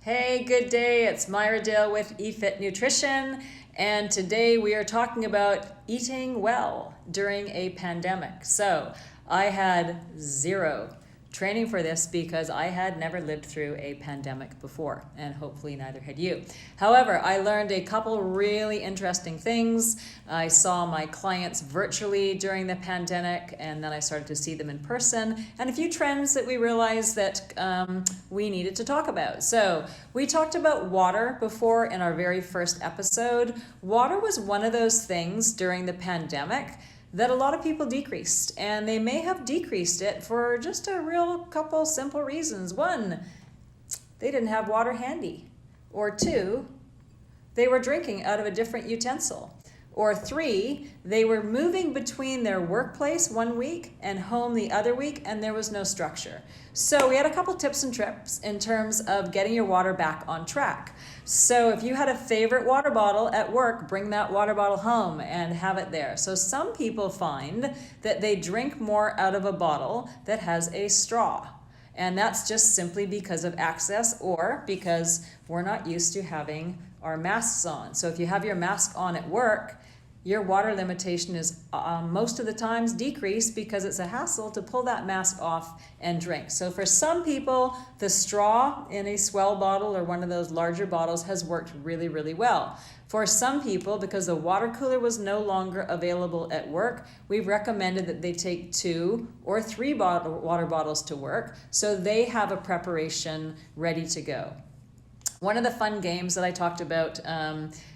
Hey, good day. It's Myra Dill with EFit Nutrition, and today we are talking about eating well during a pandemic. So I had zero training for this because I had never lived through a pandemic before, and hopefully neither had you. However, I learned a couple really interesting things. I saw my clients virtually during the pandemic, and then I started to see them in person, and a few trends that we realized that we needed to talk about. So we talked about water before in our very first episode. Water was one of those things during the pandemic that a lot of people decreased, and they may have decreased it for just a real couple simple reasons. One, they didn't have water handy. Or two, they were drinking out of a different utensil. Or three, they were moving between their workplace one week and home the other week, and there was no structure. So we had a couple tips and tricks in terms of getting your water back on track. So if you had a favorite water bottle at work, bring that water bottle home and have it there. So some people find that they drink more out of a bottle that has a straw. And that's just simply because of access or because we're not used to having our masks on. So if you have your mask on at work, your water limitation is most of the times decreased because it's a hassle to pull that mask off and drink. So for some people, the straw in a swell bottle or one of those larger bottles has worked really, really well. For some people, because the water cooler was no longer available at work, we've recommended that they take 2 or 3 water bottles to work so they have a preparation ready to go. One of the fun games that I talked about,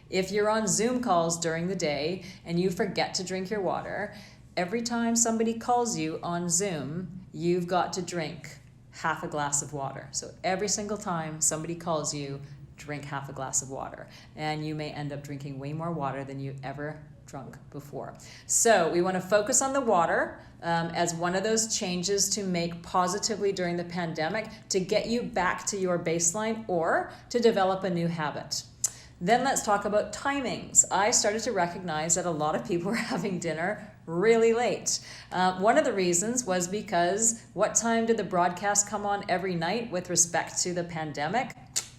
if you're on Zoom calls during the day and you forget to drink your water, every time somebody calls you on Zoom, you've got to drink half a glass of water. So every single time somebody calls you, drink half a glass of water. And you may end up drinking way more water than you ever drunk before. So we want to focus on the water as one of those changes to make positively during the pandemic to get you back to your baseline or to develop a new habit. Then let's talk about timings. I started to recognize that a lot of people were having dinner really late. One of the reasons was because what time did the broadcast come on every night with respect to the pandemic?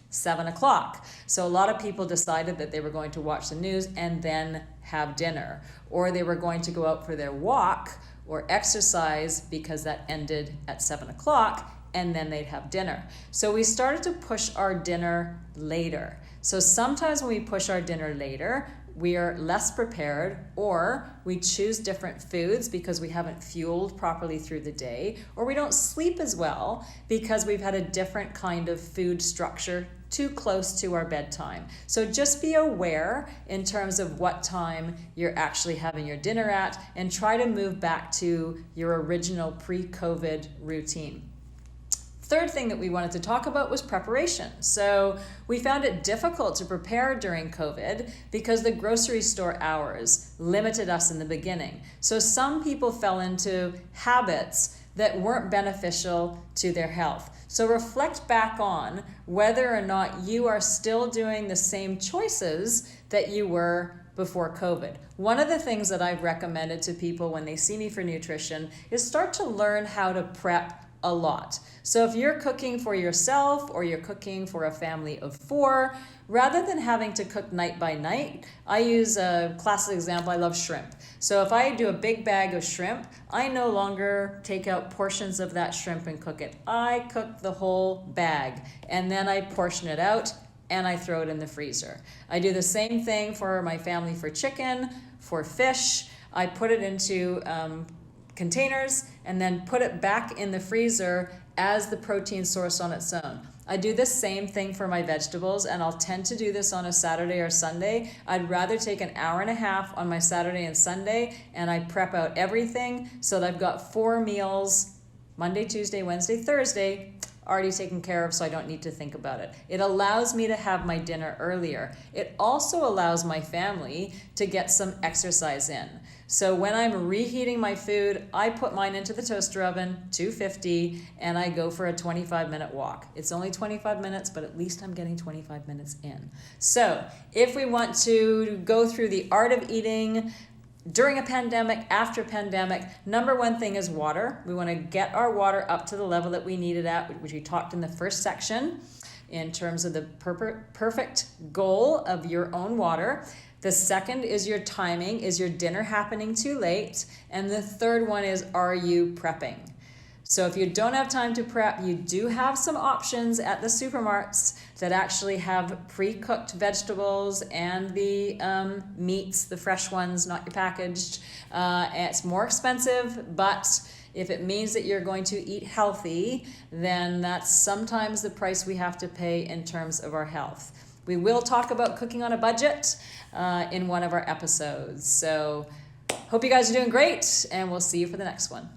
7 o'clock. So a lot of people decided that they were going to watch the news and then have dinner, or they were going to go out for their walk or exercise because that ended at 7 o'clock, and then they'd have dinner. So we started to push our dinner later. So sometimes when we push our dinner later, we are less prepared, or we choose different foods because we haven't fueled properly through the day, or we don't sleep as well because we've had a different kind of food structure too close to our bedtime. So just be aware in terms of what time you're actually having your dinner at, and try to move back to your original pre-COVID routine. Third thing that we wanted to talk about was preparation. So we found it difficult to prepare during COVID because the grocery store hours limited us in the beginning. So some people fell into habits that weren't beneficial to their health. So reflect back on whether or not you are still doing the same choices that you were before COVID. One of the things that I've recommended to people when they see me for nutrition is start to learn how to prep a lot. So if you're cooking for yourself or you're cooking for a family of 4, rather than having to cook night by night, I use a classic example. I love shrimp. So if I do a big bag of shrimp, I no longer take out portions of that shrimp and cook it. I cook the whole bag, and then I portion it out and I throw it in the freezer. I do the same thing for my family for chicken, for fish. I put it into containers and then put it back in the freezer as the protein source on its own. I do the same thing for my vegetables, and I'll tend to do this on a Saturday or Sunday. I'd rather take an hour and a half on my Saturday and Sunday, and I prep out everything so that I've got 4 meals, Monday, Tuesday, Wednesday, Thursday, already taken care of, so I don't need to think about it. It allows me to have my dinner earlier. It also allows my family to get some exercise in. So when I'm reheating my food, I put mine into the toaster oven, 250, and I go for a 25-minute walk. It's only 25 minutes, but at least I'm getting 25 minutes in. So if we want to go through the art of eating during a pandemic, after pandemic, number one thing is water. We want to get our water up to the level that we need it at, which we talked in the first section. in terms of the perfect goal of your own water. The second is your timing. Is your dinner happening too late? And the third one is, are you prepping? So if you don't have time to prep, you do have some options at the supermarkets that actually have pre-cooked vegetables and the meats, the fresh ones, not your packaged. It's more expensive, but if it means that you're going to eat healthy, then that's sometimes the price we have to pay in terms of our health. We will talk about cooking on a budget in one of our episodes. So hope you guys are doing great, and we'll see you for the next one.